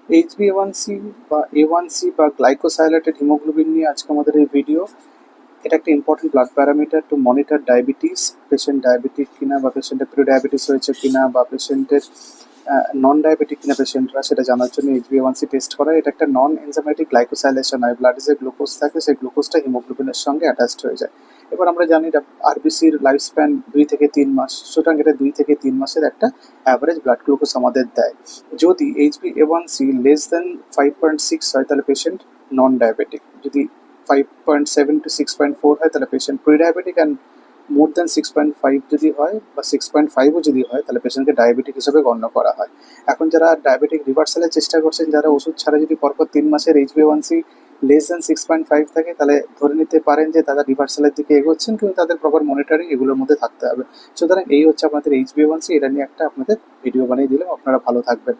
HbA1c বা A1c বা গ্লাইকোসাইলেটেড haemoglobin নিয়ে আজকে আমাদের এই ভিডিও। এটা একটা important blood parameter two monitor diabetes, patient diabetic কিনা বা পেশেন্টের প্রি ডায়াবেটিস হয়েছে কিনা বা পেশেন্টের নন ডায়াবেটিক কিনা পেশেন্টরা সেটা জানার জন্য HbA1c টেস্ট করা। এটা একটা নন এনজাইমেটিক গ্লাইকোসাইলেশন হয়, ব্লাডে যে গ্লুকোজ থাকে সেই গ্লুকোজটা হিমোগ্লোবিনের সঙ্গে অ্যাটাচড হয়ে যায়। এবার আমরা জানি আরবিসির লাইফ স্প্যান 2 থেকে 3 মাস, সুতরাং এটা 2 থেকে 3 মাসের একটা অ্যাভারেজ ব্লাড গ্লুকোজ আমাদের দেয়। যদি HbA1c লেস দেন 5.6 হয় তাহলে পেশেন্ট নন ডায়াবেটিক, যদি 5.7 to 6.4 হয় তাহলে patient pre diabetic, and more than 6.5 যদি হয় বা 6.5ও যদি হয় তাহলে পেশেন্টকে ডায়াবেটিক হিসেবে গণ্য করা হয়। এখন যারা ডায়াবেটিক রিভার্সালের চেষ্টা করছেন, যারা ওষুধ ছাড়া যদি পরপর 3 মাসের HbA1c লেস দেন 6.5 থাকে, তাহলে ধরে নিতে পারেন যে তারা রিভার্সালের দিকে এগোচ্ছেন, কিন্তু তাদের প্রপার মনিটরিং এগুলোর মধ্যে থাকতে হবে। সুতরাং এই হচ্ছে আমাদের HbA1c, এটা নিয়ে একটা আপনাদের ভিডিও বানিয়ে দিলাম। আপনারা ভালো থাকবেন।